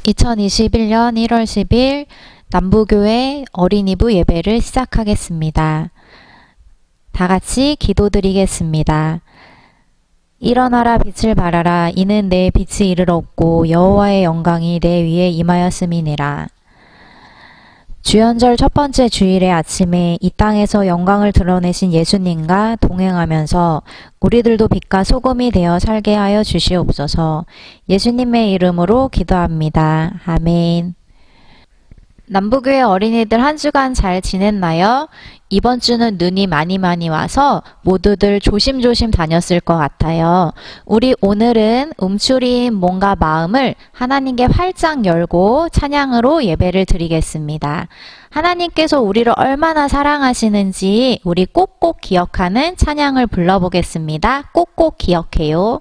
2021년 1월 10일 남부교회 어린이부 예배를 시작하겠습니다. 다 같이 기도드리겠습니다. 일어나라 빛을 발하라. 이는 내 빛이 이르렀고 여호와의 영광이 내 위에 임하였음이니라. 주연절 첫 번째 주일의 아침에 이 땅에서 영광을 드러내신 예수님과 동행하면서 우리들도 빛과 소금이 되어 살게 하여 주시옵소서. 예수님의 이름으로 기도합니다. 아멘. 남부교회 어린이들 한 주간 잘 지냈나요? 이번 주는 눈이 많이 와서 모두들 조심조심 다녔을 것 같아요. 우리 오늘은 움츠린 몸과 마음을 하나님께 활짝 열고 찬양으로 예배를 드리겠습니다. 하나님께서 우리를 얼마나 사랑하시는지 우리 꼭꼭 기억하는 찬양을 불러보겠습니다. 꼭꼭 기억해요.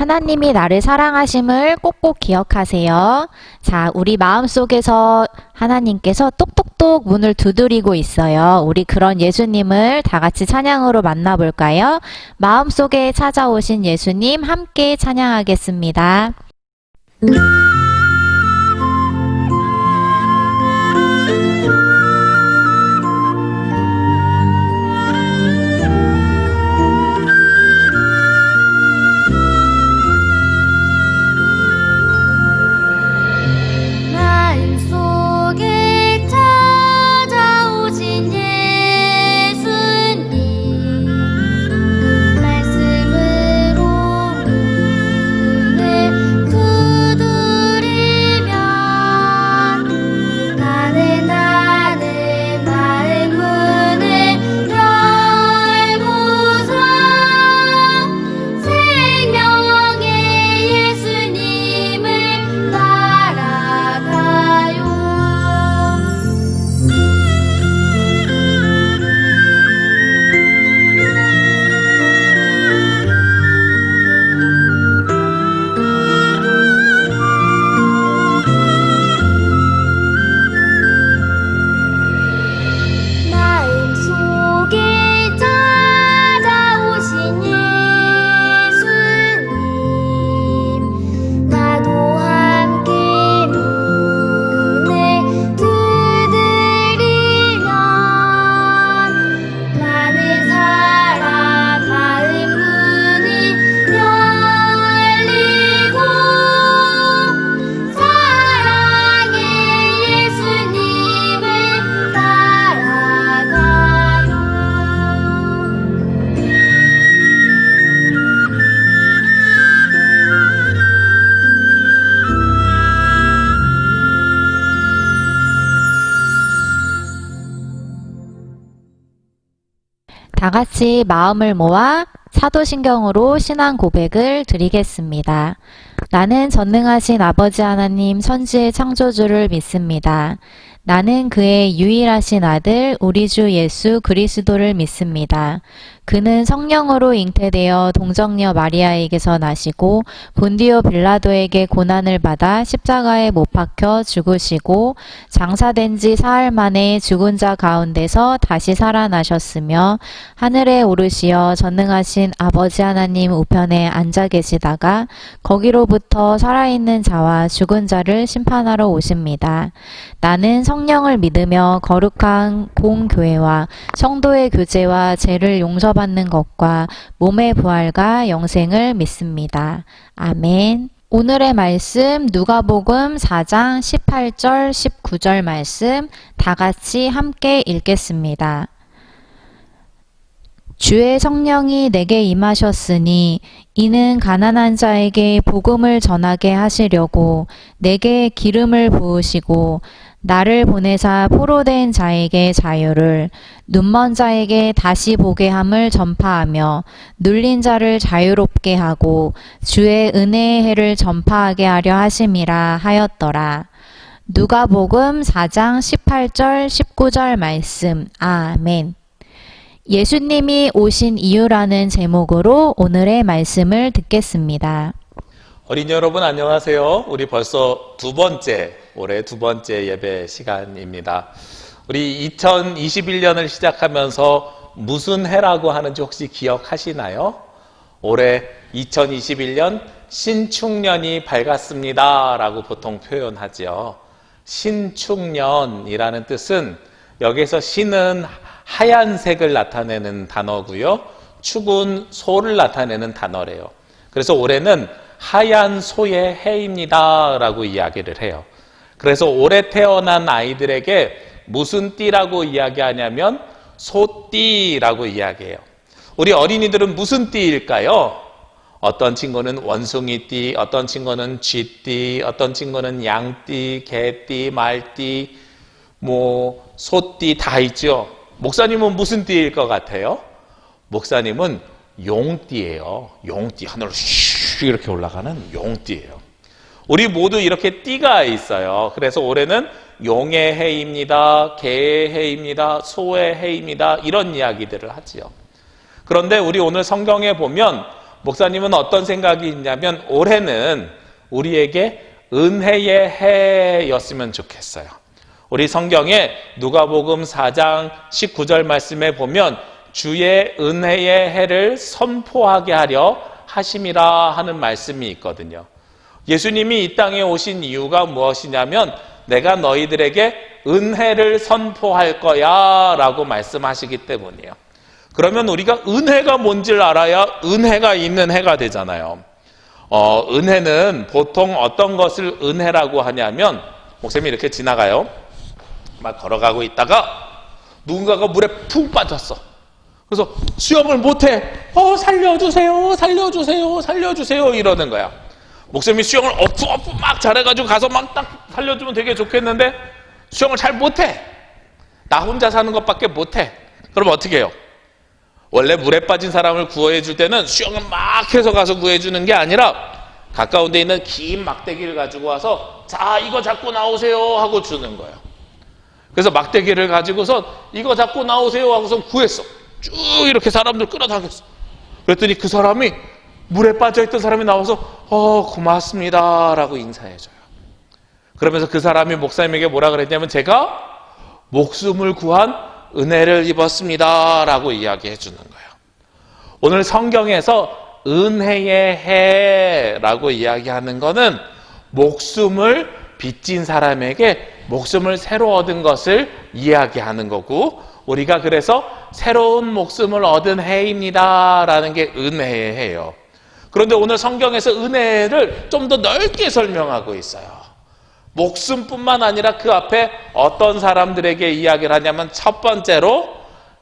하나님이 나를 사랑하심을 꼭꼭 기억하세요. 자, 우리 마음속에서 하나님께서 똑똑똑 문을 두드리고 있어요. 우리 그런 예수님을 다 같이 찬양으로 만나볼까요? 마음속에 찾아오신 예수님 함께 찬양하겠습니다. 다 같이 마음을 모아 사도신경으로 신앙 고백을 드리겠습니다. 나는 전능하신 아버지 하나님 천지의 창조주를 믿습니다. 나는 그의 유일하신 아들 우리 주 예수 그리스도를 믿습니다. 그는 성령으로 잉태되어 동정녀 마리아에게서 나시고 본디오 빌라도에게 고난을 받아 십자가에 못 박혀 죽으시고 장사된 지 사흘 만에 죽은 자 가운데서 다시 살아나셨으며 하늘에 오르시어 전능하신 아버지 하나님 우편에 앉아 계시다가 거기로부터 살아있는 자와 죽은 자를 심판하러 오십니다. 나는 성령을 믿으며 거룩한 공교회와 성도의 교제와 죄를 용서 용서받는 것과 몸의 부활과 영생을 믿습니다. 아멘. 오늘의 말씀 누가복음 4장 18절 19절 말씀 다 같이 함께 읽겠습니다. 주의 성령이 내게 임하셨으니 이는 가난한 자에게 복음을 전하게 하시려고 내게 기름을 부으시고 나를 보내사 포로된 자에게 자유를, 눈먼 자에게 다시 보게 함을 전파하며 눌린 자를 자유롭게 하고 주의 은혜의 해를 전파하게 하려 하심이라 하였더라. 누가복음 4장 18절 19절 말씀. 아멘. 예수님이 오신 이유라는 제목으로 오늘의 말씀을 듣겠습니다. 어린이 여러분 안녕하세요. 우리 벌써 올해 두 번째 예배 시간입니다. 우리 2021년을 시작하면서 무슨 해라고 하는지 혹시 기억하시나요? 올해 2021년 신축년이 밝았습니다 라고 보통 표현하죠. 신축년이라는 뜻은 여기서 신은 하얀색을 나타내는 단어고요. 축은 소를 나타내는 단어래요. 그래서 올해는 하얀 소의 해입니다 라고 이야기를 해요. 그래서 올해 태어난 아이들에게 무슨 띠라고 이야기하냐면 소띠라고 이야기해요. 우리 어린이들은 무슨 띠일까요? 어떤 친구는 원숭이띠, 어떤 친구는 쥐띠, 어떤 친구는 양띠, 개띠, 말띠, 소띠 다 있죠. 목사님은 무슨 띠일 것 같아요? 목사님은 용띠예요. 용띠, 하늘로 슉 이렇게 올라가는 용띠예요. 우리 모두 이렇게 띠가 있어요. 그래서 올해는 용의 해입니다, 개의 해입니다, 소의 해입니다, 이런 이야기들을 하지요. 그런데 우리 오늘 성경에 보면 목사님은 어떤 생각이 있냐면 올해는 우리에게 은혜의 해였으면 좋겠어요. 우리 성경에 누가복음 4장 19절 말씀에 보면 주의 은혜의 해를 선포하게 하려 하심이라 하는 말씀이 있거든요. 예수님이 이 땅에 오신 이유가 무엇이냐면 내가 너희들에게 은혜를 선포할 거야 라고 말씀하시기 때문이에요. 그러면 우리가 은혜가 뭔지를 알아야 은혜가 있는 해가 되잖아요. 은혜는 보통 어떤 것을 은혜라고 하냐면 목사님이 이렇게 지나가요. 막 걸어가고 있다가 누군가가 물에 푹 빠졌어. 그래서 수영을 못해. 살려주세요, 살려주세요, 살려주세요 이러는 거야. 목사님이 수영을 어프 막 잘해가지고 가서 막 딱 살려주면 되게 좋겠는데 수영을 잘 못해. 나 혼자 사는 것밖에 못해. 그럼 어떻게 해요? 원래 물에 빠진 사람을 구해줄 때는 수영을 막 해서 가서 구해주는 게 아니라 가까운 데 있는 긴 막대기를 가지고 와서 자 이거 잡고 나오세요 하고 주는 거예요. 그래서 막대기를 가지고서 이거 잡고 나오세요 하고서 구했어. 쭉 이렇게 사람들 끌어당겼어. 그랬더니 그 사람이 물에 빠져있던 사람이 나와서 고맙습니다 라고 인사해줘요. 그러면서 그 사람이 목사님에게 뭐라 그랬냐면 제가 목숨을 구한 은혜를 입었습니다 라고 이야기해 주는 거예요. 오늘 성경에서 은혜의 해라고 이야기하는 거는 목숨을 빚진 사람에게 목숨을 새로 얻은 것을 이야기하는 거고 우리가 그래서 새로운 목숨을 얻은 해입니다 라는 게 은혜의 해예요. 그런데 오늘 성경에서 은혜를 좀 더 넓게 설명하고 있어요. 목숨뿐만 아니라 그 앞에 어떤 사람들에게 이야기를 하냐면 첫 번째로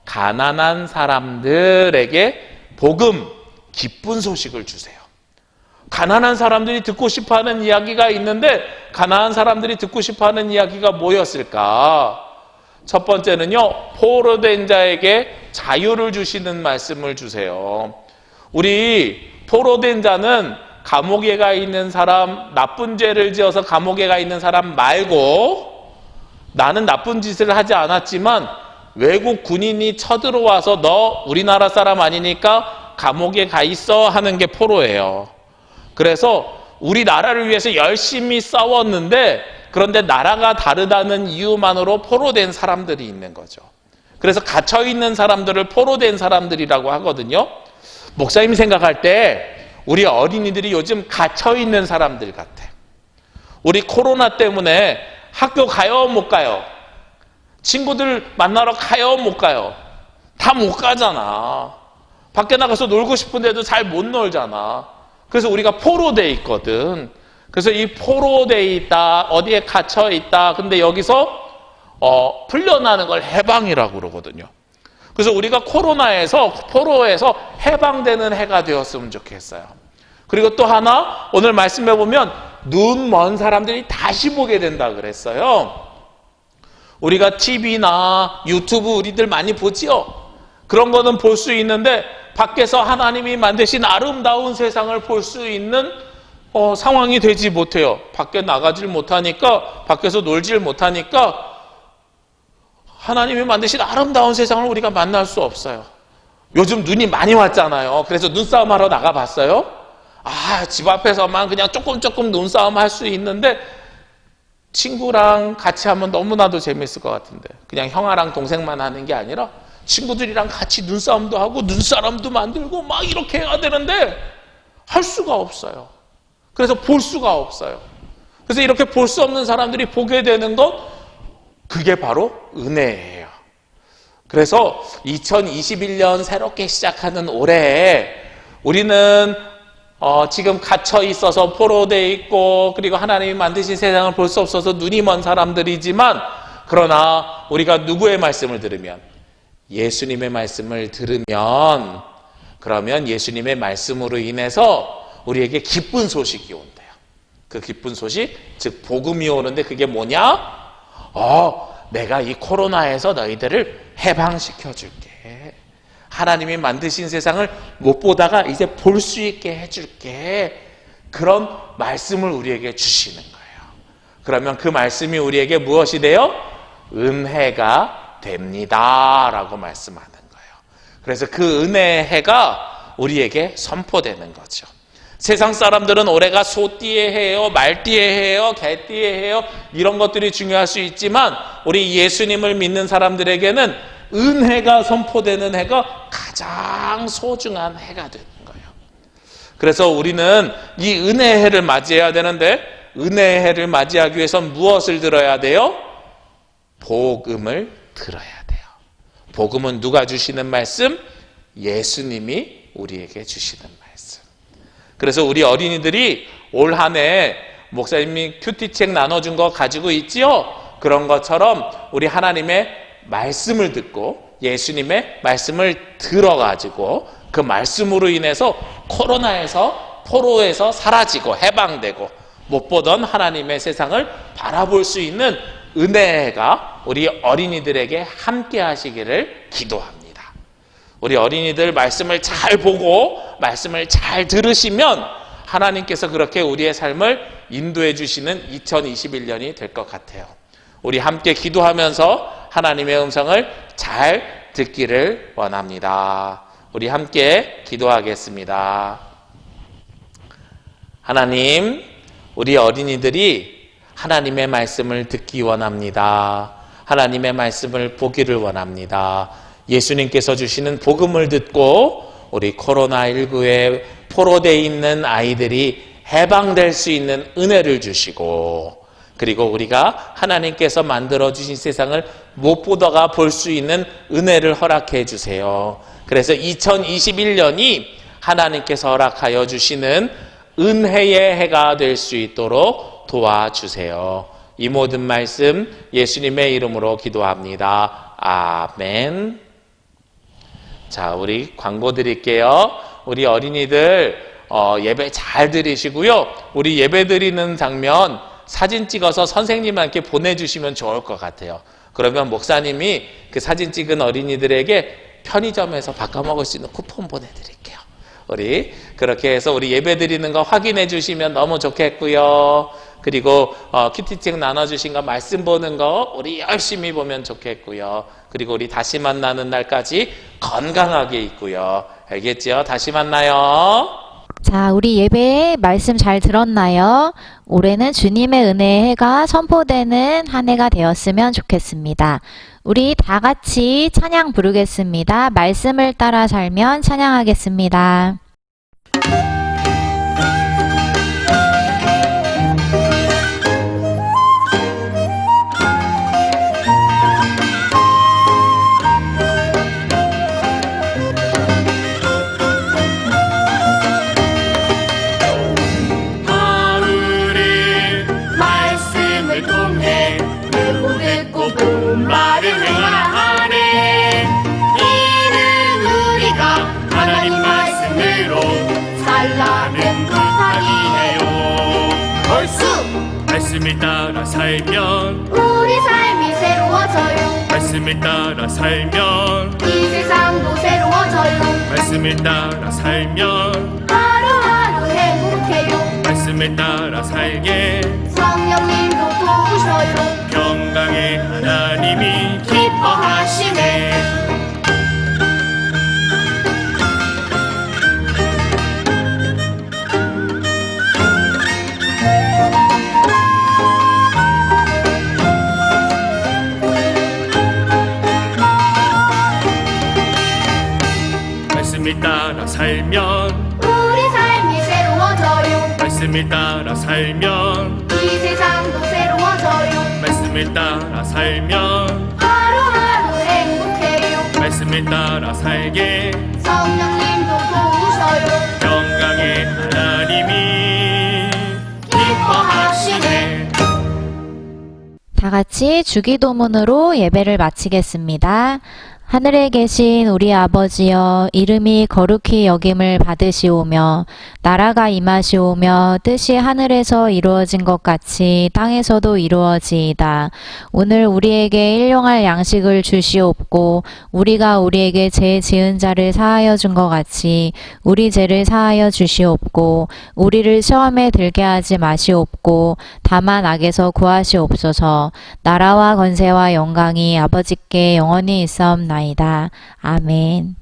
가난한 사람들에게 복음, 기쁜 소식을 주세요. 가난한 사람들이 듣고 싶어하는 이야기가 있는데 가난한 사람들이 듣고 싶어하는 이야기가 뭐였을까? 첫 번째는요, 포로된 자에게 자유를 주시는 말씀을 주세요. 우리 포로된 자는 감옥에 가 있는 사람, 나쁜 죄를 지어서 감옥에 가 있는 사람 말고 나는 나쁜 짓을 하지 않았지만 외국 군인이 쳐들어와서 너 우리나라 사람 아니니까 감옥에 가 있어 하는 게 포로예요. 그래서 우리나라를 위해서 열심히 싸웠는데 그런데 나라가 다르다는 이유만으로 포로된 사람들이 있는 거죠. 그래서 갇혀있는 사람들을 포로된 사람들이라고 하거든요. 목사님이 생각할 때 우리 어린이들이 요즘 갇혀있는 사람들 같아. 우리 코로나 때문에 학교 가요 못 가요? 친구들 만나러 가요 못 가요? 다 못 가잖아. 밖에 나가서 놀고 싶은데도 잘 못 놀잖아. 그래서 우리가 포로돼 있거든. 그래서 이 포로돼 있다, 어디에 갇혀 있다. 근데 여기서 풀려나는 걸 해방이라고 그러거든요. 그래서 우리가 코로나에서, 포로에서 해방되는 해가 되었으면 좋겠어요. 그리고 또 하나, 오늘 말씀해 보면 눈 먼 사람들이 다시 보게 된다 그랬어요. 우리가 TV나 유튜브 우리들 많이 보지요? 그런 거는 볼 수 있는데 밖에서 하나님이 만드신 아름다운 세상을 볼 수 있는 상황이 되지 못해요. 밖에 나가질 못하니까, 밖에서 놀질 못하니까 하나님이 만드신 아름다운 세상을 우리가 만날 수 없어요. 요즘 눈이 많이 왔잖아요. 그래서 눈싸움 하러 나가봤어요? 집 앞에서만 그냥 조금 눈싸움 할 수 있는데 친구랑 같이 하면 너무나도 재밌을 것 같은데, 그냥 형아랑 동생만 하는 게 아니라 친구들이랑 같이 눈싸움도 하고 눈사람도 만들고 막 이렇게 해야 되는데 할 수가 없어요. 그래서 볼 수가 없어요. 그래서 이렇게 볼 수 없는 사람들이 보게 되는 것, 그게 바로 은혜예요. 그래서 2021년 새롭게 시작하는 올해에 우리는 지금 갇혀 있어서 포로되어 있고, 그리고 하나님이 만드신 세상을 볼 수 없어서 눈이 먼 사람들이지만, 그러나 우리가 누구의 말씀을 들으면, 예수님의 말씀을 들으면, 그러면 예수님의 말씀으로 인해서 우리에게 기쁜 소식이 온대요. 그 기쁜 소식, 즉 복음이 오는데 그게 뭐냐? 내가 이 코로나에서 너희들을 해방시켜 줄게. 하나님이 만드신 세상을 못 보다가 이제 볼 수 있게 해줄게. 그런 말씀을 우리에게 주시는 거예요. 그러면 그 말씀이 우리에게 무엇이 돼요? 은혜가 됩니다 라고 말씀하는 거예요. 그래서 그 은혜의 해가 우리에게 선포되는 거죠. 세상 사람들은 올해가 소띠의 해요, 말띠의 해요, 개띠의 해요, 이런 것들이 중요할 수 있지만 우리 예수님을 믿는 사람들에게는 은혜가 선포되는 해가 가장 소중한 해가 되는 거예요. 그래서 우리는 이 은혜의 해를 맞이해야 되는데, 은혜의 해를 맞이하기 위해서는 무엇을 들어야 돼요? 복음을 들어야 돼요. 복음은 누가 주시는 말씀? 예수님이 우리에게 주시는 말씀. 그래서 우리 어린이들이 올 한 해 목사님이 큐티책 나눠준 거 가지고 있지요? 그런 것처럼 우리 하나님의 말씀을 듣고 예수님의 말씀을 들어가지고 그 말씀으로 인해서 코로나에서, 포로에서 사라지고 해방되고 못 보던 하나님의 세상을 바라볼 수 있는 은혜가 우리 어린이들에게 함께 하시기를 기도합니다. 우리 어린이들 말씀을 잘 보고 말씀을 잘 들으시면 하나님께서 그렇게 우리의 삶을 인도해 주시는 2021년이 될 것 같아요. 우리 함께 기도하면서 하나님의 음성을 잘 듣기를 원합니다. 우리 함께 기도하겠습니다. 하나님, 우리 어린이들이 하나님의 말씀을 듣기 원합니다. 하나님의 말씀을 보기를 원합니다. 예수님께서 주시는 복음을 듣고 우리 코로나19에 포로되어 있는 아이들이 해방될 수 있는 은혜를 주시고, 그리고 우리가 하나님께서 만들어주신 세상을 못 보다가 볼 수 있는 은혜를 허락해 주세요. 그래서 2021년이 하나님께서 허락하여 주시는 은혜의 해가 될 수 있도록 도와주세요. 이 모든 말씀 예수님의 이름으로 기도합니다. 아멘. 자, 우리 광고 드릴게요. 우리 어린이들 예배 잘 드리시고요. 우리 예배 드리는 장면 사진 찍어서 선생님한테 보내주시면 좋을 것 같아요. 그러면 목사님이 그 사진 찍은 어린이들에게 편의점에서 바꿔 먹을 수 있는 쿠폰 보내드릴게요. 우리 그렇게 해서 우리 예배 드리는 거 확인해 주시면 너무 좋겠고요. 그리고 큐티책 나눠주신 거 말씀 보는 거 우리 열심히 보면 좋겠고요. 그리고 우리 다시 만나는 날까지 건강하게 있고요. 알겠죠? 다시 만나요. 자, 우리 예배에 말씀 잘 들었나요? 올해는 주님의 은혜의 해가 선포되는 한 해가 되었으면 좋겠습니다. 우리 다 같이 찬양 부르겠습니다. 말씀을 따라 살면 찬양하겠습니다. 말씀을 따라 살면 우리 삶이 새로워져요. 말씀을 따라 살면 이 세상도 새로워져요. 말씀을 따라 살면 하루하루 행복해요. 말씀을 따라 살게 성령님도 도우셔요. 평강의 하나님이 기뻐하시네. 말씀을 따라 살면 우리 삶이 새로워져요. 말씀을 따라 살면 이 세상도 새로워져요. 말씀을 따라 살면 하루하루 행복해요. 말씀을 따라 살게 성령님도 도우셔요. 평강의 하나님이 기뻐하시네. 다 같이 주기도문으로 예배를 마치겠습니다. 하늘에 계신 우리 아버지여, 이름이 거룩히 여김을 받으시오며 나라가 임하시오며 뜻이 하늘에서 이루어진 것 같이 땅에서도 이루어지이다. 오늘 우리에게 일용할 양식을 주시옵고 우리가 우리에게 죄 지은 자를 사하여 준 것 같이 우리 죄를 사하여 주시옵고 우리를 시험에 들게 하지 마시옵고 다만 악에서 구하시옵소서. 나라와 권세와 영광이 아버지께 영원히 있사옵나이다. 아멘.